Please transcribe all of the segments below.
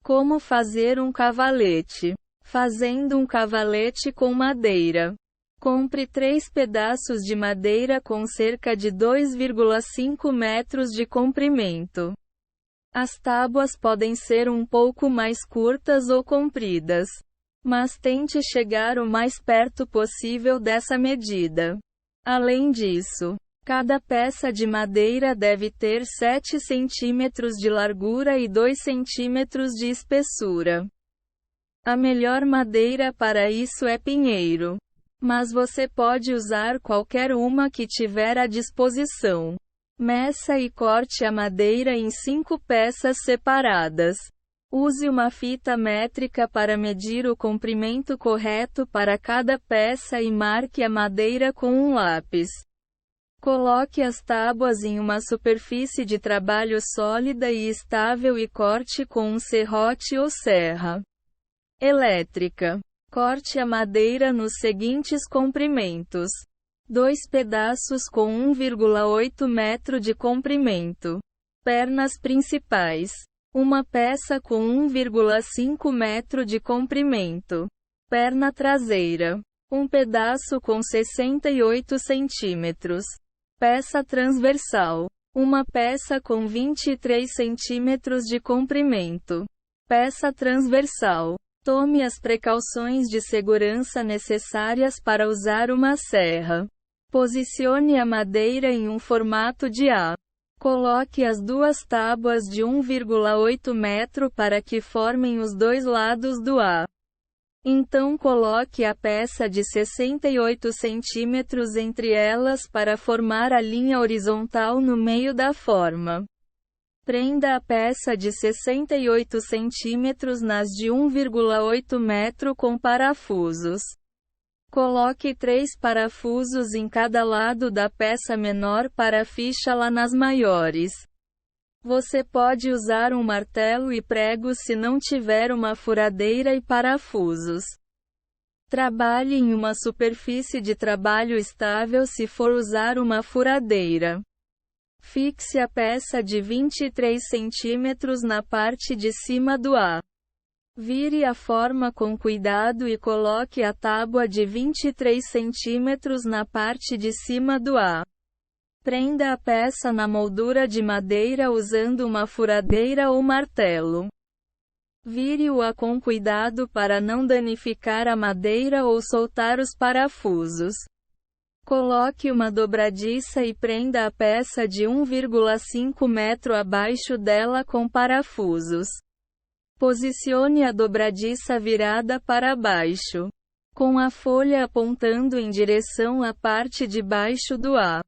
Como fazer um cavalete? Fazendo um cavalete com madeira. Compre 3 pedaços de madeira com cerca de 2,5 metros de comprimento. As tábuas podem ser um pouco mais curtas ou compridas, mas tente chegar o mais perto possível dessa medida. Além disso, cada peça de madeira deve ter 7 centímetros de largura e 2 centímetros de espessura. A melhor madeira para isso é pinheiro, mas você pode usar qualquer uma que tiver à disposição. Meça e corte a madeira em 5 peças separadas. Use uma fita métrica para medir o comprimento correto para cada peça e marque a madeira com um lápis. Coloque as tábuas em uma superfície de trabalho sólida e estável e corte com um serrote ou serra elétrica. Corte a madeira nos seguintes comprimentos: 2 pedaços com 1,8 metro de comprimento. Pernas principais. Uma peça com 1,5 metro de comprimento. Perna traseira. Um pedaço com 68 centímetros. Peça transversal. Uma peça com 23 centímetros de comprimento. Peça transversal. Tome as precauções de segurança necessárias para usar uma serra. Posicione a madeira em um formato de A. Coloque as 2 tábuas de 1,8 metro para que formem os 2 lados do A. Então coloque a peça de 68 centímetros entre elas para formar a linha horizontal no meio da forma. Prenda a peça de 68 centímetros nas de 1,8 metro com parafusos. Coloque 3 parafusos em cada lado da peça menor para fichá-la nas maiores. Você pode usar um martelo e pregos se não tiver uma furadeira e parafusos. Trabalhe em uma superfície de trabalho estável se for usar uma furadeira. Fixe a peça de 23 centímetros na parte de cima do A. Vire a forma com cuidado e coloque a tábua de 23 centímetros na parte de cima do A. Prenda a peça na moldura de madeira usando uma furadeira ou martelo. Vire-o com cuidado para não danificar a madeira ou soltar os parafusos. Coloque uma dobradiça e prenda a peça de 1,5 metro abaixo dela com parafusos. Posicione a dobradiça virada para baixo, com a folha apontando em direção à parte de baixo do A.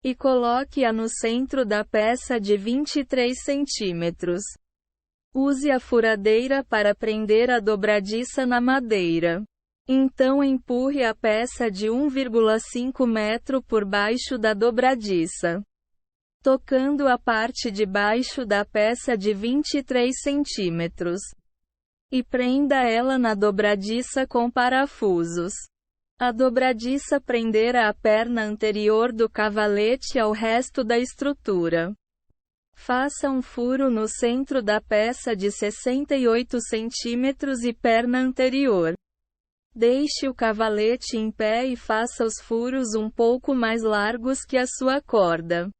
E coloque-a no centro da peça de 23 centímetros. Use a furadeira para prender a dobradiça na madeira. Então empurre a peça de 1,5 metro por baixo da dobradiça, tocando a parte de baixo da peça de 23 centímetros. E prenda ela na dobradiça com parafusos. A dobradiça prenderá a perna anterior do cavalete ao resto da estrutura. Faça um furo no centro da peça de 68 centímetros e perna anterior. Deixe o cavalete em pé e faça os furos um pouco mais largos que a sua corda.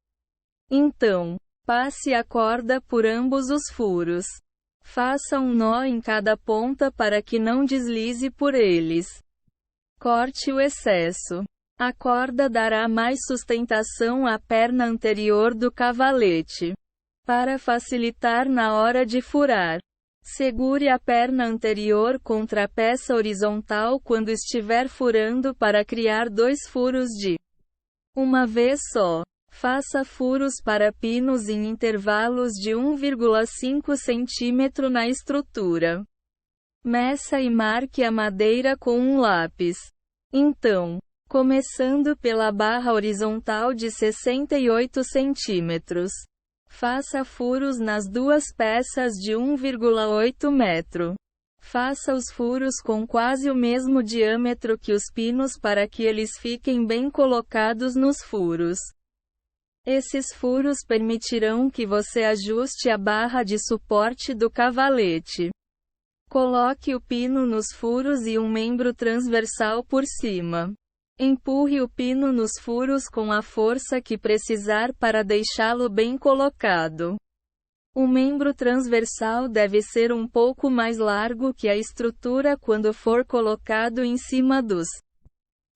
Então, passe a corda por ambos os furos. Faça um nó em cada ponta para que não deslize por eles. Corte o excesso. A corda dará mais sustentação à perna anterior do cavalete, para facilitar na hora de furar. Segure a perna anterior contra a peça horizontal quando estiver furando para criar 2 furos de uma vez só. Faça furos para pinos em intervalos de 1,5 cm na estrutura. Meça e marque a madeira com um lápis. Então, começando pela barra horizontal de 68 cm. Faça furos nas 2 peças de 1,8 metro. Faça os furos com quase o mesmo diâmetro que os pinos para que eles fiquem bem colocados nos furos. Esses furos permitirão que você ajuste a barra de suporte do cavalete. Coloque o pino nos furos e um membro transversal por cima. Empurre o pino nos furos com a força que precisar para deixá-lo bem colocado. O membro transversal deve ser um pouco mais largo que a estrutura quando for colocado em cima dos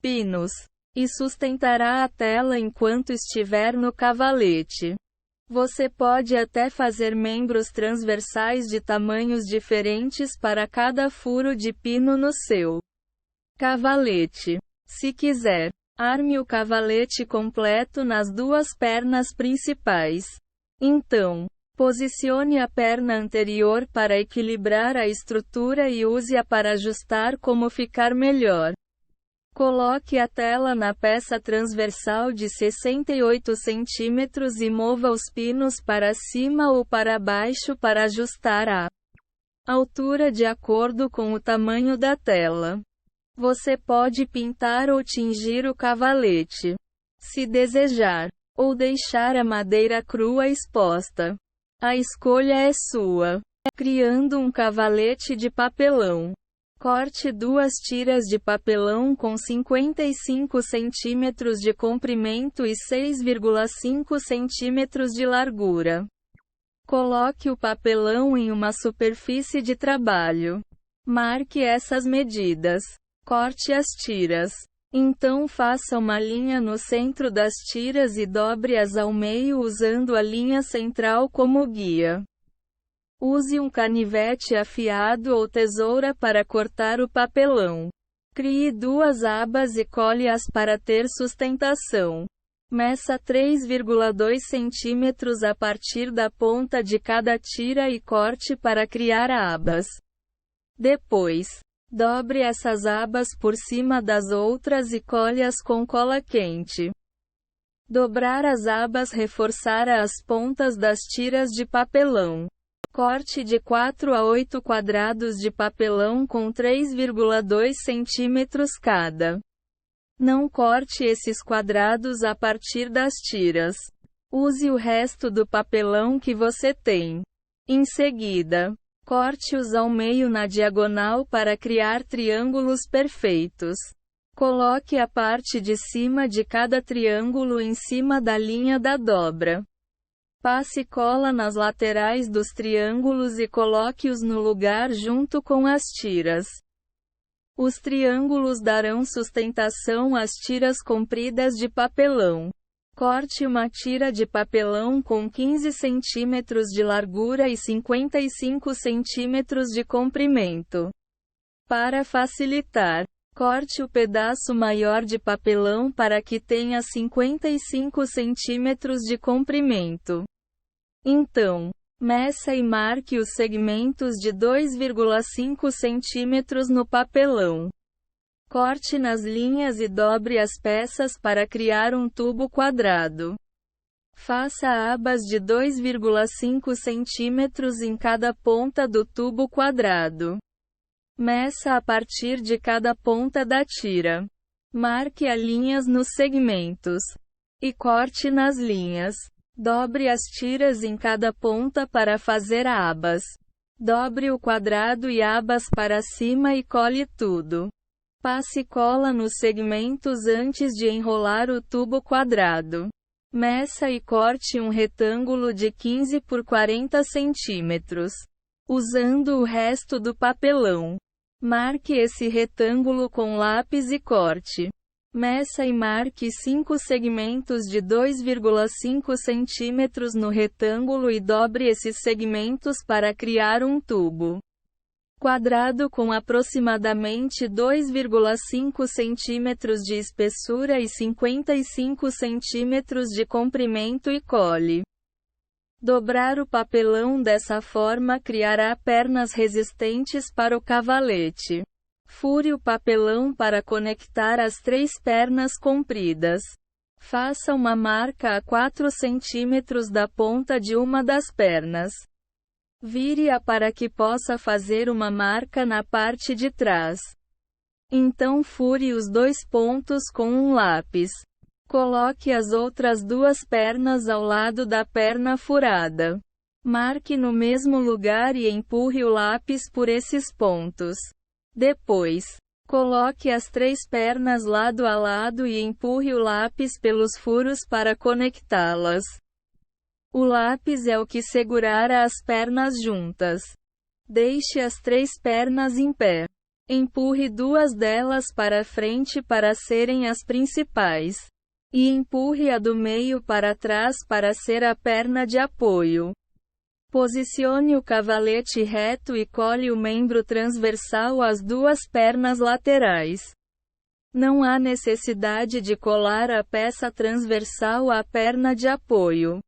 pinos, e sustentará a tela enquanto estiver no cavalete. Você pode até fazer membros transversais de tamanhos diferentes para cada furo de pino no seu cavalete. Se quiser, arme o cavalete completo nas duas pernas principais. Então, posicione a perna anterior para equilibrar a estrutura e use-a para ajustar como ficar melhor. Coloque a tela na peça transversal de 68 cm e mova os pinos para cima ou para baixo para ajustar a altura de acordo com o tamanho da tela. Você pode pintar ou tingir o cavalete, se desejar, ou deixar a madeira crua exposta. A escolha é sua. Criando um cavalete de papelão. Corte duas tiras de papelão com 55 cm de comprimento e 6,5 cm de largura. Coloque o papelão em uma superfície de trabalho. Marque essas medidas. Corte as tiras. Então faça uma linha no centro das tiras e dobre-as ao meio usando a linha central como guia. Use um canivete afiado ou tesoura para cortar o papelão. Crie duas abas e colhe-as para ter sustentação. Meça 3,2 cm a partir da ponta de cada tira e corte para criar abas. Depois, dobre essas abas por cima das outras e colhe-as com cola quente. Dobrar as abas reforçará as pontas das tiras de papelão. Corte de 4 a 8 quadrados de papelão com 3,2 cm cada. Não corte esses quadrados a partir das tiras. Use o resto do papelão que você tem. Em seguida, corte-os ao meio na diagonal para criar triângulos perfeitos. Coloque a parte de cima de cada triângulo em cima da linha da dobra. Passe cola nas laterais dos triângulos e coloque-os no lugar junto com as tiras. Os triângulos darão sustentação às tiras compridas de papelão. Corte uma tira de papelão com 15 cm de largura e 55 cm de comprimento. Para facilitar, corte o pedaço maior de papelão para que tenha 55 cm de comprimento. Então, meça e marque os segmentos de 2,5 cm no papelão. Corte nas linhas e dobre as peças para criar um tubo quadrado. Faça abas de 2,5 cm em cada ponta do tubo quadrado. Meça a partir de cada ponta da tira. Marque as linhas nos segmentos. E corte nas linhas. Dobre as tiras em cada ponta para fazer abas. Dobre o quadrado e abas para cima e cole tudo. Passe cola nos segmentos antes de enrolar o tubo quadrado. Meça e corte um retângulo de 15 por 40 cm. Usando o resto do papelão. Marque esse retângulo com lápis e corte. Meça e marque 5 segmentos de 2,5 cm no retângulo e dobre esses segmentos para criar um tubo quadrado com aproximadamente 2,5 cm de espessura e 55 cm de comprimento e cole. Dobrar o papelão dessa forma criará pernas resistentes para o cavalete. Fure o papelão para conectar as 3 pernas compridas. Faça uma marca a 4 cm da ponta de uma das pernas. Vire-a para que possa fazer uma marca na parte de trás. Então fure os 2 pontos com um lápis. Coloque as outras duas pernas ao lado da perna furada. Marque no mesmo lugar e empurre o lápis por esses pontos. Depois, coloque as três pernas lado a lado e empurre o lápis pelos furos para conectá-las. O lápis é o que segurará as pernas juntas. Deixe as três pernas em pé. Empurre duas delas para frente para serem as principais. E empurre a do meio para trás para ser a perna de apoio. Posicione o cavalete reto e cole o membro transversal às duas pernas laterais. Não há necessidade de colar a peça transversal à perna de apoio,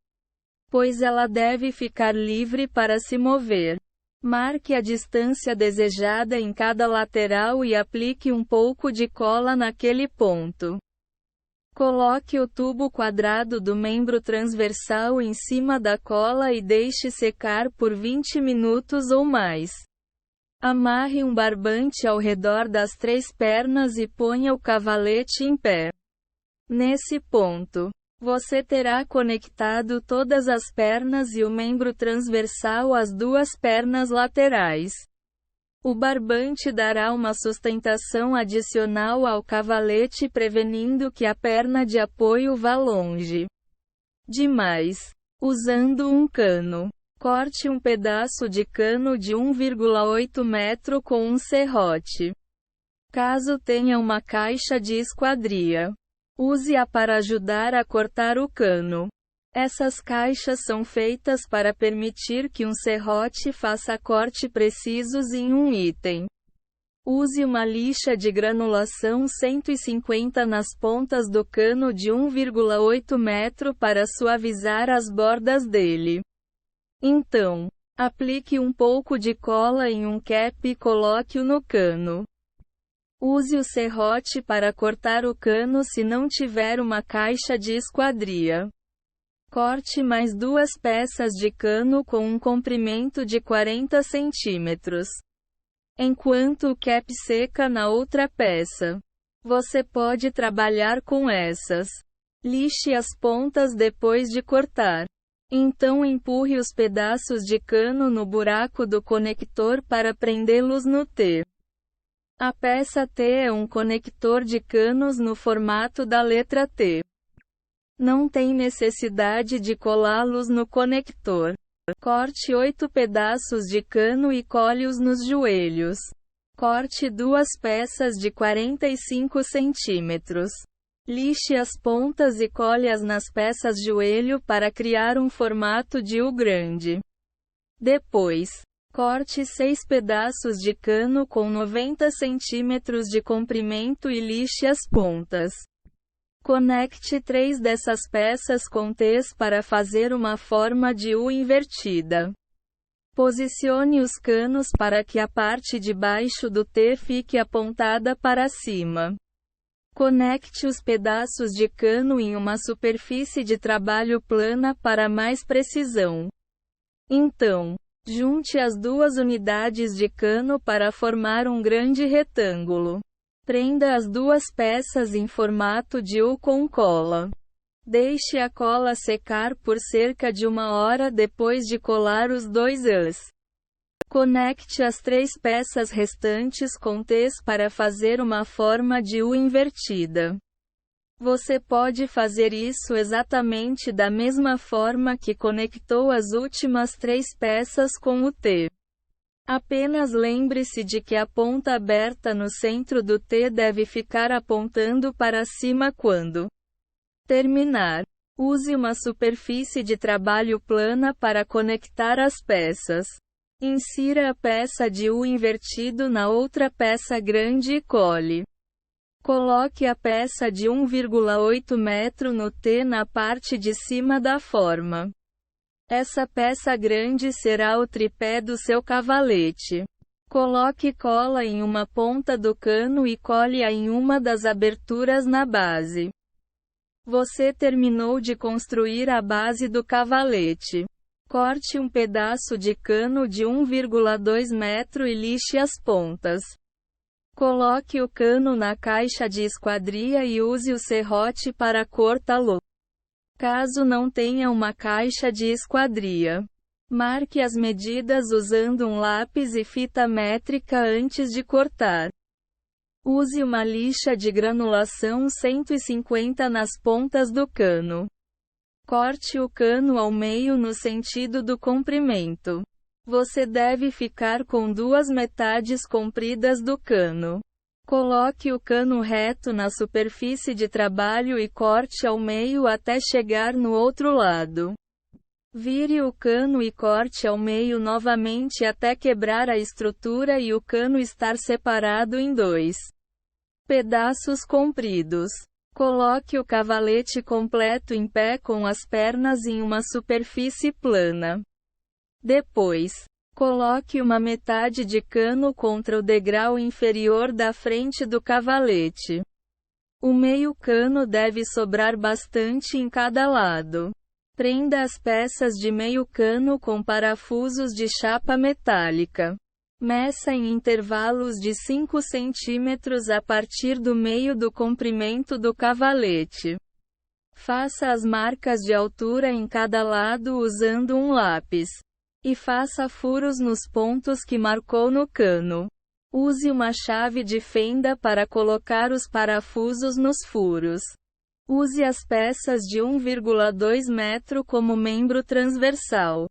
pois ela deve ficar livre para se mover. Marque a distância desejada em cada lateral e aplique um pouco de cola naquele ponto. Coloque o tubo quadrado do membro transversal em cima da cola e deixe secar por 20 minutos ou mais. Amarre um barbante ao redor das três pernas e ponha o cavalete em pé. Nesse ponto, você terá conectado todas as pernas e o membro transversal às duas pernas laterais. O barbante dará uma sustentação adicional ao cavalete, prevenindo que a perna de apoio vá longe demais. Usando um cano, corte um pedaço de cano de 1,8 metro com um serrote. Caso tenha uma caixa de esquadria, use-a para ajudar a cortar o cano. Essas caixas são feitas para permitir que um serrote faça corte precisos em um item. Use uma lixa de granulação 150 nas pontas do cano de 1,8 metro para suavizar as bordas dele. Então, aplique um pouco de cola em um cap e coloque-o no cano. Use o serrote para cortar o cano se não tiver uma caixa de esquadria. Corte mais duas peças de cano com um comprimento de 40 centímetros. Enquanto o cap seca na outra peça, você pode trabalhar com essas. Lixe as pontas depois de cortar. Então empurre os pedaços de cano no buraco do conector para prendê-los no T. A peça T é um conector de canos no formato da letra T. Não tem necessidade de colá-los no conector. Corte 8 pedaços de cano e cole-os nos joelhos. Corte duas peças de 45 centímetros. Lixe as pontas e cole-as nas peças joelho para criar um formato de U grande. Depois, corte 6 pedaços de cano com 90 centímetros de comprimento e lixe as pontas. Conecte 3 dessas peças com T's para fazer uma forma de U invertida. Posicione os canos para que a parte de baixo do T fique apontada para cima. Conecte os pedaços de cano em uma superfície de trabalho plana para mais precisão. Então, junte as duas unidades de cano para formar um grande retângulo. Prenda as duas peças em formato de U com cola. Deixe a cola secar por cerca de 1 hora depois de colar os dois Us. Conecte as 3 peças restantes com T's para fazer uma forma de U invertida. Você pode fazer isso exatamente da mesma forma que conectou as últimas 3 peças com o T. Apenas lembre-se de que a ponta aberta no centro do T deve ficar apontando para cima quando terminar. Use uma superfície de trabalho plana para conectar as peças. Insira a peça de U invertido na outra peça grande e cole. Coloque a peça de 1,8 metro no T na parte de cima da forma. Essa peça grande será o tripé do seu cavalete. Coloque cola em uma ponta do cano e cole-a em uma das aberturas na base. Você terminou de construir a base do cavalete. Corte um pedaço de cano de 1,2 metro e lixe as pontas. Coloque o cano na caixa de esquadria e use o serrote para cortá-lo. Caso não tenha uma caixa de esquadria, marque as medidas usando um lápis e fita métrica antes de cortar. Use uma lixa de granulação 150 nas pontas do cano. Corte o cano ao meio no sentido do comprimento. Você deve ficar com duas metades compridas do cano. Coloque o cano reto na superfície de trabalho e corte ao meio até chegar no outro lado. Vire o cano e corte ao meio novamente até quebrar a estrutura e o cano estar separado em dois pedaços compridos. Coloque o cavalete completo em pé com as pernas em uma superfície plana. Depois, coloque uma metade de cano contra o degrau inferior da frente do cavalete. O meio cano deve sobrar bastante em cada lado. Prenda as peças de meio cano com parafusos de chapa metálica. Meça em intervalos de 5 cm a partir do meio do comprimento do cavalete. Faça as marcas de altura em cada lado usando um lápis. E faça furos nos pontos que marcou no cano. Use uma chave de fenda para colocar os parafusos nos furos. Use as peças de 1,2 metro como membro transversal.